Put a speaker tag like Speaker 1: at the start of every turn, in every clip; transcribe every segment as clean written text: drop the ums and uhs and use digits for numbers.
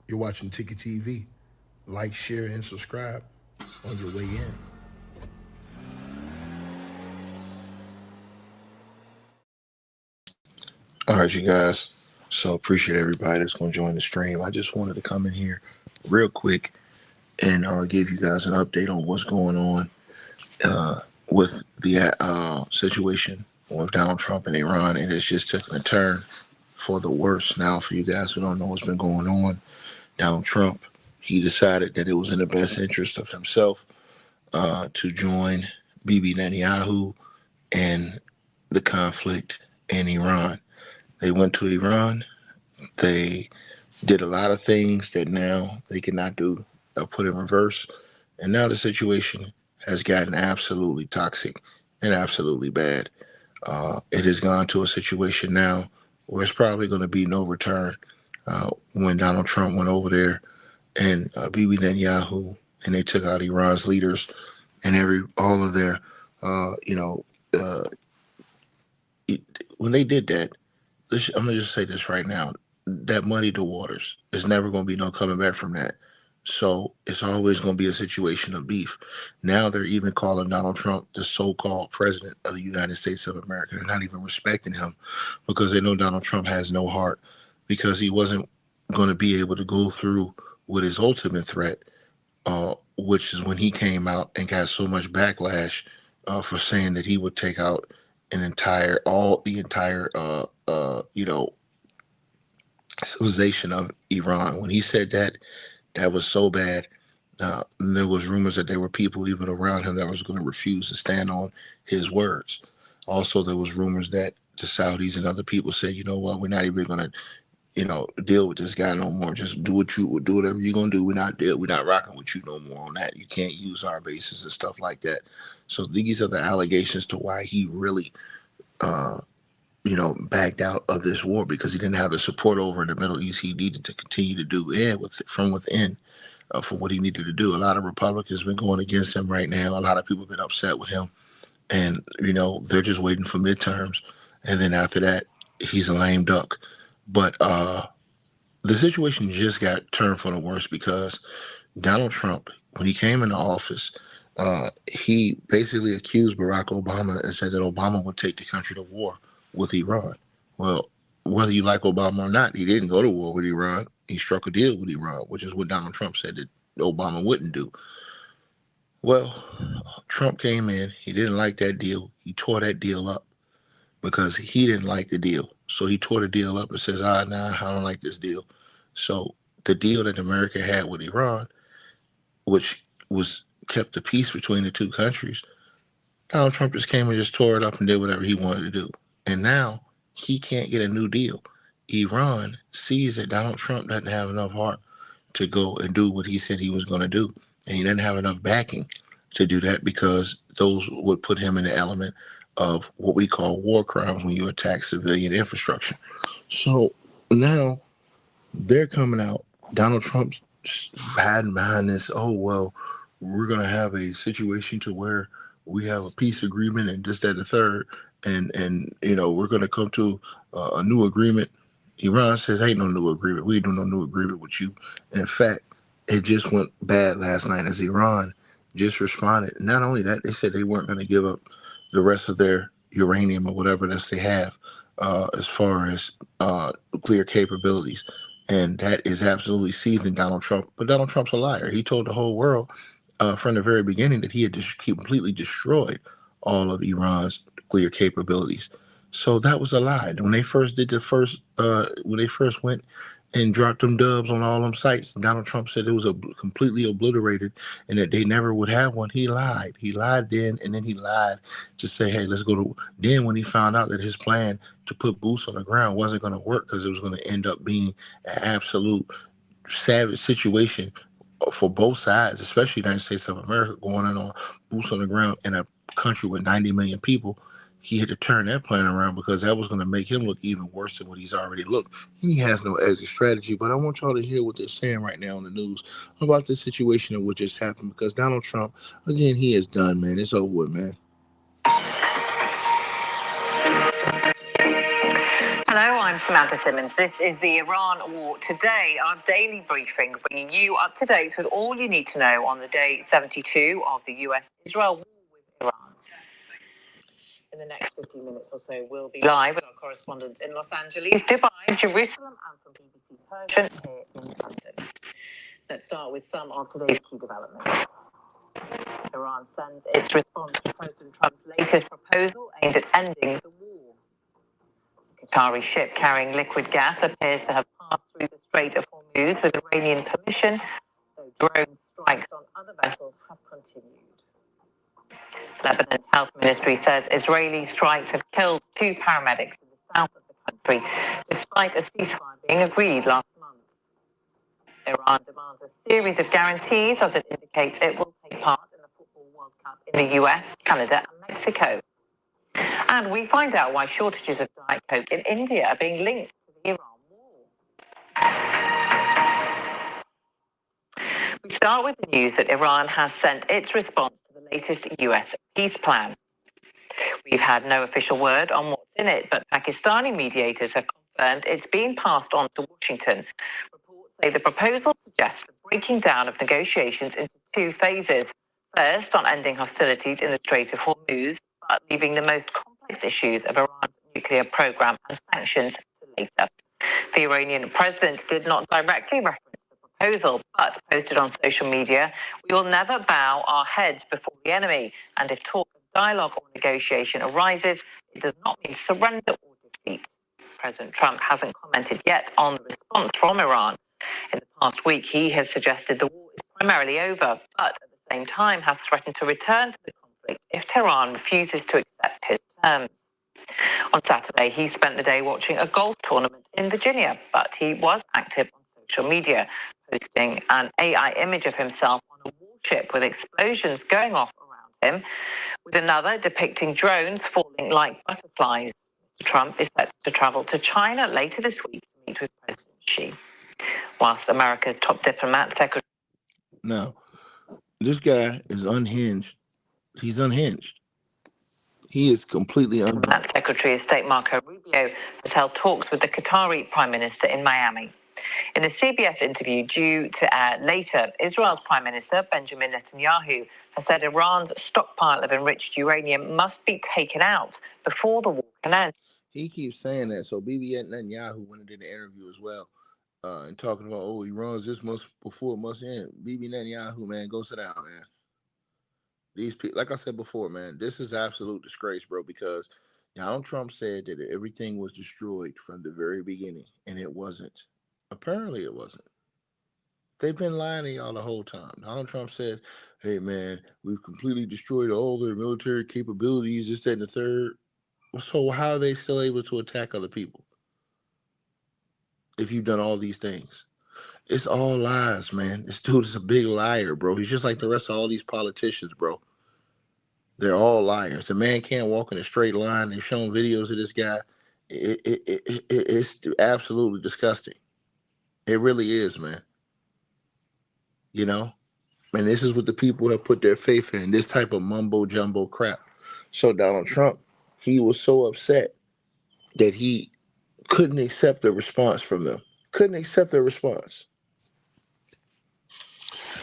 Speaker 1: You're watching Ticket TV. Like, share, and subscribe on your way in.
Speaker 2: All right, you guys. So appreciate everybody that's going to join the stream. I just wanted to come in here real quick and give you guys an update on what's going on with the situation with Donald Trump and Iran. It has just taken a turn for the worse now. For you guys who don't know what's been going on, Donald Trump, he decided that it was in the best interest of himself to join Bibi Netanyahu and the conflict in Iran. They went to Iran. They did a lot of things that now they cannot do or put in reverse. And now the situation has gotten absolutely toxic and absolutely bad. It has gone to a situation now where it's probably going to be no return. When Donald Trump went over there and Bibi Netanyahu and they took out Iran's leaders and all of their, uh, when they did that, I'm gonna just say this right now: that muddied the waters. There's never gonna be no coming back from that. So it's always gonna be a situation of beef. Now they're even calling Donald Trump the so-called president of the United States of America. They're not even respecting him because they know Donald Trump has no heart because he wasn't going to be able to go through with his ultimate threat, which is when he came out and got so much backlash for saying that he would take out the entire civilization of Iran. When he said that, that was so bad. There was rumors that there were people even around him that was going to refuse to stand on his words. Also, there was rumors that the Saudis and other people said, you know what, we're not even going to, deal with this guy no more. Just do whatever you're gonna do. We're not rocking with you no more on that. You can't use our bases and stuff like that. So these are the allegations to why he really backed out of this war because he didn't have the support over in the Middle East he needed to continue to do from within for what he needed to do. A lot of Republicans have been going against him right now. A lot of people have been upset with him. And, they're just waiting for midterms. And then after that, he's a lame duck. But the situation just got turned for the worse because Donald Trump, when he came into office, he basically accused Barack Obama and said that Obama would take the country to war with Iran. Well, whether you like Obama or not, he didn't go to war with Iran. He struck a deal with Iran, which is what Donald Trump said that Obama wouldn't do. Well, Trump came in. He didn't like that deal. He tore that deal up because he didn't like the deal. So he tore the deal up and says, nah, I don't like this deal. So the deal that America had with Iran, which was kept the peace between the two countries, Donald Trump just came and just tore it up and did whatever he wanted to do. And now he can't get a new deal. Iran sees that Donald Trump doesn't have enough heart to go and do what he said he was going to do. And he doesn't have enough backing to do that because those would put him in the element of what we call war crimes when you attack civilian infrastructure. So now they're coming out. Donald Trump's hiding behind this. Oh, well, we're going to have a situation to where we have a peace agreement and just that the third. And we're going to come to a new agreement. Iran says, ain't no new agreement. We ain't doing no new agreement with you. In fact, it just went bad last night as Iran just responded. Not only that, they said they weren't going to give up the rest of their uranium or whatever else they have as far as nuclear capabilities. And that is absolutely seething Donald Trump. But Donald Trump's a liar. He told the whole world from the very beginning that he had just completely destroyed all of Iran's nuclear capabilities. So that was a lie. When they first when they first went and dropped them dubs on all them sites, Donald Trump said it was completely obliterated and that they never would have one. He lied. He lied then, and then he lied to say, hey, let's go to. Then when he found out that his plan to put boots on the ground wasn't going to work because it was going to end up being an absolute savage situation for both sides, especially the United States of America, going on boots on the ground in a country with 90 million people. He had to turn that plan around because that was going to make him look even worse than what he's already looked. He has no exit strategy, but I want y'all to hear what they're saying right now in the news about this situation of what just happened because Donald Trump, again, he is done, man. It's over with, man.
Speaker 3: Hello, I'm I'm Samantha Simmons. This is the Iran War Today, our daily briefing, bringing you up to date with all you need to know on the day 72 of the US-Israel war with Iran. In the next 15 minutes or so, we'll be live with our correspondents in Los Angeles, Dubai, Jerusalem, and from BBC Persian here in London. Let's start with some of today's key developments. Iran sends its response to President Trump's latest proposal aimed at ending the war. A Qatari ship carrying liquid gas appears to have passed through the Strait of Hormuz with Iranian permission, though drone strikes on other vessels have continued. Lebanon's health ministry says Israeli strikes have killed 2 paramedics in the south of the country, despite a ceasefire being agreed last month. Iran demands a series of guarantees as it indicates it will take part in the Football World Cup in the US, Canada, and Mexico. And we find out why shortages of Diet Coke in India are being linked to the Iran war. We start with the news that Iran has sent its response to the latest US peace plan. We've had no official word on what's in it, but Pakistani mediators have confirmed it's being passed on to Washington. Reports say the proposal suggests the breaking down of negotiations into 2 phases. First, on ending hostilities in the Strait of Hormuz, but leaving the most complex issues of Iran's nuclear program and sanctions to later. The Iranian president did not directly reference the proposal, but posted on social media, "We will never bow our heads before the enemy, and if talk of dialogue or negotiation arises, it does not mean surrender or defeat." President Trump hasn't commented yet on the response from Iran. In the past week, he has suggested the war is primarily over, but at the same time has threatened to return to the conflict if Tehran refuses to accept his terms. On Saturday, he spent the day watching a golf tournament in Virginia, but he was active on social media, posting an AI image of himself on a warship with explosions going off around him, with another depicting drones falling like butterflies. Mr. Trump is set to travel to China later this week to meet with President Xi. Whilst America's top diplomat, Secretary...
Speaker 2: Now, this guy is unhinged. He's unhinged. He is completely unhinged.
Speaker 3: Secretary of State Marco Rubio has held talks with the Qatari Prime Minister in Miami. In a CBS interview due to air later, Israel's Prime Minister Benjamin Netanyahu has said Iran's stockpile of enriched uranium must be taken out before the war can end.
Speaker 2: He keeps saying that, so Bibi Netanyahu went and did an interview as well, and talking about, oh, Iran's this much before it must end. Bibi Netanyahu, man, go sit down, man. These people, like I said before, man, this is absolute disgrace, bro, because Donald Trump said that everything was destroyed from the very beginning, and it wasn't. Apparently it wasn't. They've been lying to y'all the whole time. Donald Trump said, hey, man, we've completely destroyed all their military capabilities, this, that, and the third. So how are they still able to attack other people if you've done all these things? It's all lies, man. This dude is a big liar, bro. He's just like the rest of all these politicians, bro. They're all liars. The man can't walk in a straight line. They've shown videos of this guy. It's absolutely disgusting. It really is, man. You know? And this is what the people have put their faith in, this type of mumbo-jumbo crap. So Donald Trump, he was so upset that he couldn't accept the response from them. Couldn't accept their response.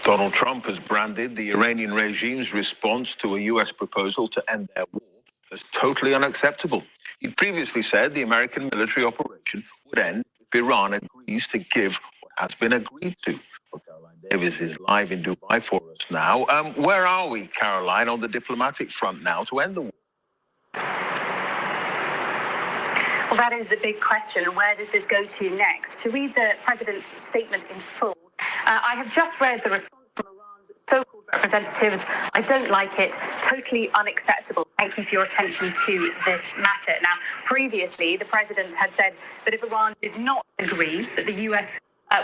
Speaker 4: Donald Trump has branded the Iranian regime's response to a U.S. proposal to end their war as totally unacceptable. He previously said the American military operation would end if Iran agrees to give what has been agreed to. Well, Caroline Davis is live in Dubai for us now. Where are we, Caroline, on the diplomatic front now to end the war?
Speaker 5: Well, that is the big question. Where does this go to next? To read the president's statement in full, I have just read the response from Iran's so-called representatives. I don't like it. Totally unacceptable. Thank you for your attention to this matter. Now, previously, the president had said that if Iran did not agree, that the U.S.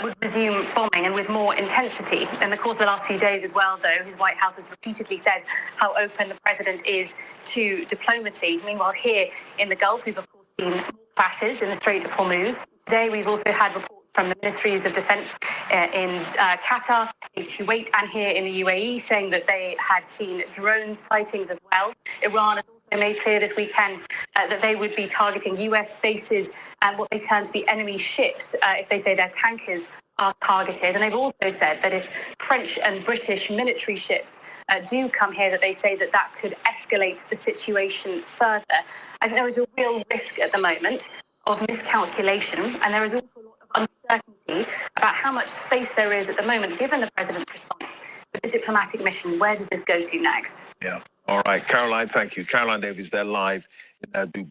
Speaker 5: Would resume bombing and with more intensity. In the course of the last few days as well, though, his White House has repeatedly said how open the president is to diplomacy. Meanwhile, here in the Gulf, we've of course seen more clashes in the Strait of Hormuz. Today, we've also had reports from the Ministries of Defense in Qatar, in Kuwait, and here in the UAE, saying that they had seen drone sightings as well. Iran has also also made clear this weekend that they would be targeting US bases and what they term to be enemy ships if they say their tankers are targeted. And they've also said that if French and British military ships do come here, that they say that that could escalate the situation further. I think there is a real risk at the moment of miscalculation, and there is also a lot of uncertainty about how much space there is at the moment, given the president's response with the diplomatic mission. Where does this go to next?
Speaker 4: Yeah. All right, Caroline, thank you. Caroline Davies, they're live in Dubai.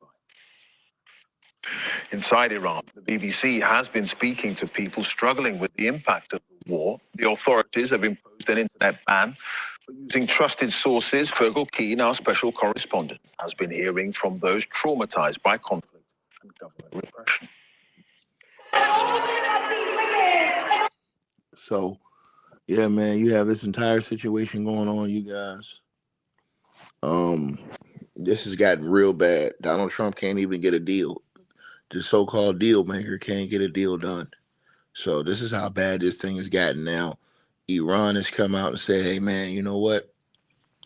Speaker 4: Inside Iran, the BBC has been speaking to people struggling with the impact of the war. The authorities have imposed an internet ban for using trusted sources. Fergal Keane, our special correspondent, has been hearing from those traumatized by conflict and government repression.
Speaker 2: So, yeah, man, you have this entire situation going on, you guys. This has gotten real bad. Donald Trump can't even get a deal. The so-called deal maker can't get a deal done. So this is how bad this thing has gotten now. Iran has come out and said, "Hey, man, you know what?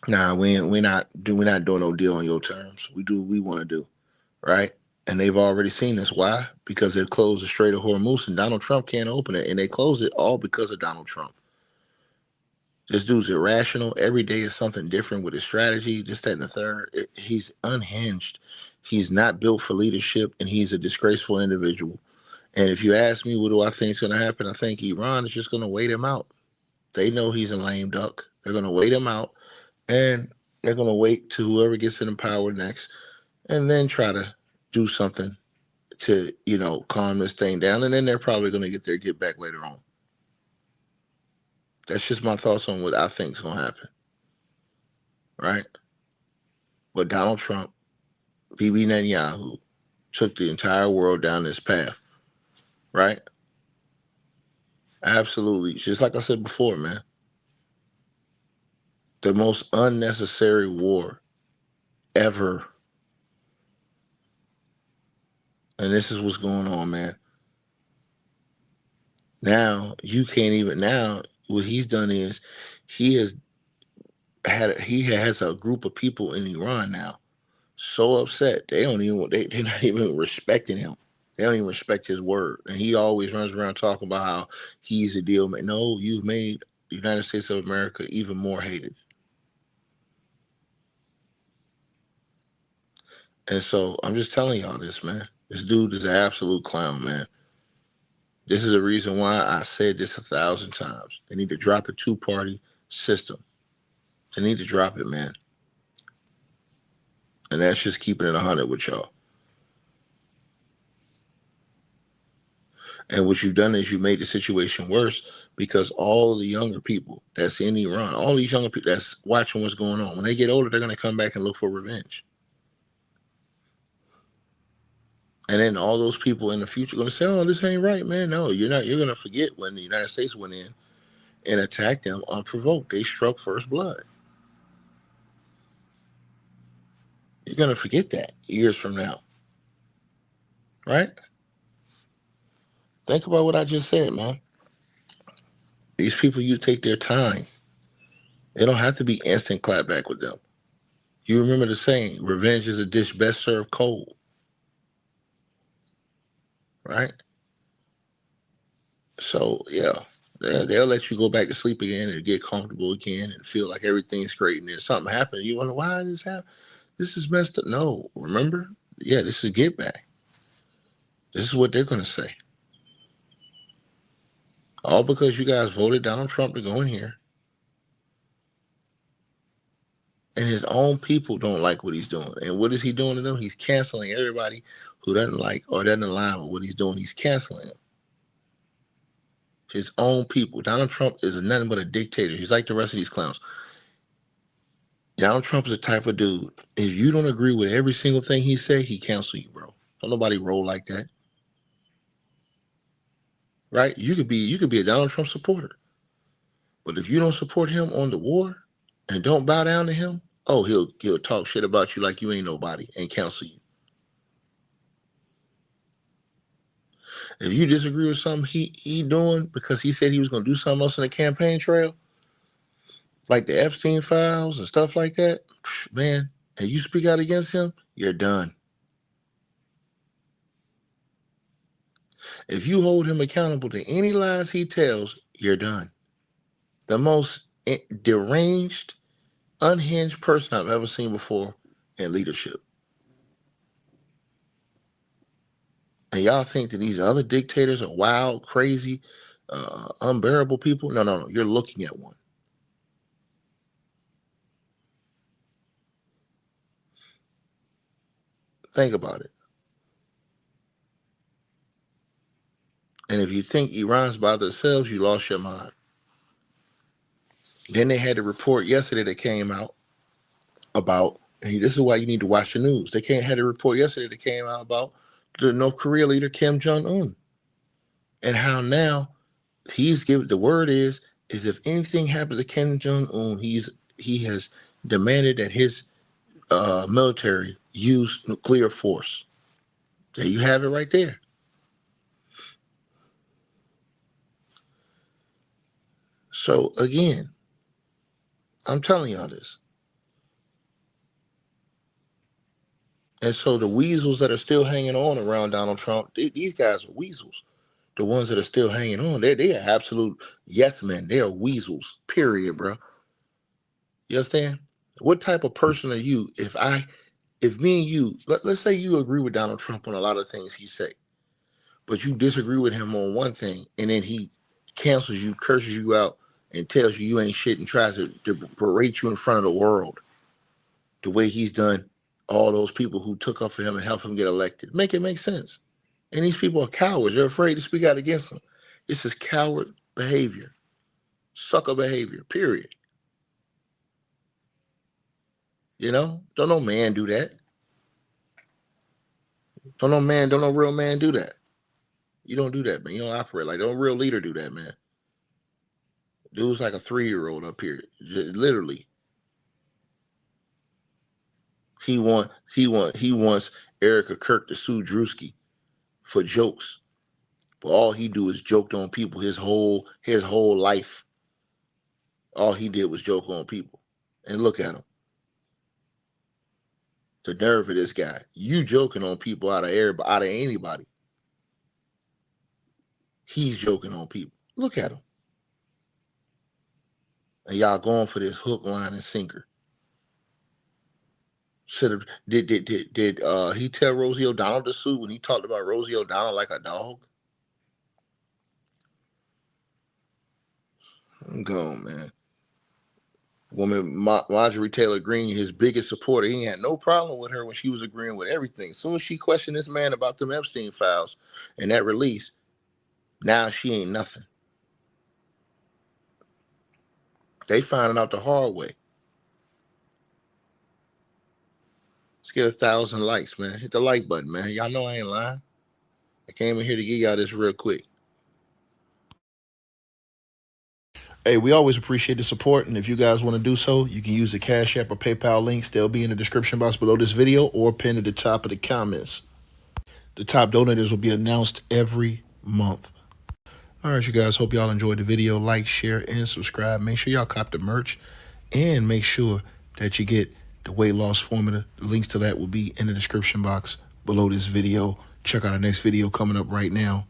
Speaker 2: Nah, we're not doing no deal on your terms. We do what we want to do, right?" And they've already seen this. Why? Because they closed the Strait of Hormuz, and Donald Trump can't open it, and they closed it all because of Donald Trump. This dude's irrational. Every day is something different with his strategy, this, that, and the third. He's unhinged. He's not built for leadership, and he's a disgraceful individual. And if you ask me, what do I think is going to happen? I think Iran is just going to wait him out. They know he's a lame duck. They're going to wait him out, and they're going to wait to whoever gets in power next, and then try to do something to, calm this thing down. And then they're probably going to get their get back later on. That's just my thoughts on what I think is going to happen, right? But Donald Trump, Bibi Netanyahu, took the entire world down this path, right? Absolutely. Just like I said before, man. The most unnecessary war ever. And this is what's going on, man. Now, you can't even, now, what he's done is he has a group of people in Iran now so upset they're not even respecting him. They don't even respect his word. And he always runs around talking about how he's a deal maker. No, you've made the United States of America even more hated. And so I'm just telling y'all this, man. This dude is an absolute clown, man. This is the reason why I said this 1,000 times. They need to drop the two-party system. They need to drop it, man. And that's just keeping it 100 with y'all. And what you've done is you made the situation worse because all the younger people that's in Iran, all these younger people that's watching what's going on, when they get older, they're going to come back and look for revenge. And then all those people in the future are going to say, "Oh, this ain't right, man." No, you're not. You're going to forget when the United States went in and attacked them unprovoked. They struck first blood. You're going to forget that years from now. Right? Think about what I just said, man. These people, you take their time. They don't have to be instant clapback with them. You remember the saying, revenge is a dish best served cold. Right? So, yeah, they'll let you go back to sleep again and get comfortable again and feel like everything's great. And then something happened. You wonder, why did this happen? This is messed up. No, remember? Yeah, this is get back. This is what they're going to say. All because you guys voted Donald Trump to go in here. And his own people don't like what he's doing. And what is he doing to them? He's canceling everybody who doesn't like or doesn't align with what he's doing. He's canceling them. His own people. Donald Trump is nothing but a dictator. He's like the rest of these clowns. Donald Trump is the type of dude, if you don't agree with every single thing he say, he cancel you, bro. Don't nobody roll like that. Right? You could be a Donald Trump supporter. But if you don't support him on the war and don't bow down to him, oh, he'll talk shit about you like you ain't nobody and cancel you. If you disagree with something he doing because he said he was going to do something else in the campaign trail, like the Epstein files and stuff like that, man, and you speak out against him, you're done. If you hold him accountable to any lies he tells, you're done. The most deranged, unhinged person I've ever seen before in leadership. And y'all think that these other dictators are wild, crazy, unbearable people? No. You're looking at one. Think about it. And if you think Iran's by themselves, you lost your mind. Then they had a report yesterday that came out about, and this is why you need to watch the news. They had a report yesterday that came out about the North Korea leader Kim Jong-un, and how now he's given, the word is if anything happens to Kim Jong-un, he has demanded that his military use nuclear force. There you have it right there. So again, I'm telling y'all this. And so the weasels that are still hanging on around Donald Trump, these guys are weasels. The ones that are still hanging on, they are absolute yes men. They are weasels, period, bro. You understand? What type of person are you if me and you, let's say you agree with Donald Trump on a lot of things he say, but you disagree with him on one thing, and then he cancels you, curses you out, and tells you ain't shit and tries to berate you in front of the world the way he's done all those people who took up for him and helped him get elected. Make it make sense. And these people are cowards. They're afraid to speak out against them. This is coward behavior, sucker behavior, period. You know, don't no man do that. Don't no real man do that. You don't do that, man. You don't operate like no real leader do that, man. Dude's like a 3-year-old up here, literally. He wants Erica Kirk to sue Drewski for jokes, but all he do is joked on people his whole life. All he did was joke on people, and look at him. The nerve of this guy. You joking on people out of anybody. He's joking on people. Look at him. And y'all going for this hook, line, and sinker. Should have did he tell Rosie O'Donnell to sue when he talked about Rosie O'Donnell like a dog? I'm gone, man. Woman Marjorie Taylor Greene, his biggest supporter, he had no problem with her when she was agreeing with everything. As soon as she questioned this man about them Epstein files and that release, now she ain't nothing. They finding out the hard way. Let's get 1,000 likes, man. Hit the like button, man. Y'all know I ain't lying. I came in here to give y'all this real quick. Hey, we always appreciate the support, and if you guys want to do so, you can use the Cash App or PayPal links. They'll be in the description box below this video or pinned at the top of the comments. The top donators will be announced every month. All right, you guys, hope y'all enjoyed the video. Like, share, and subscribe. Make sure y'all cop the merch, and make sure that you get the weight loss formula. The links to that will be in the description box below this video. Check out our next video coming up right now.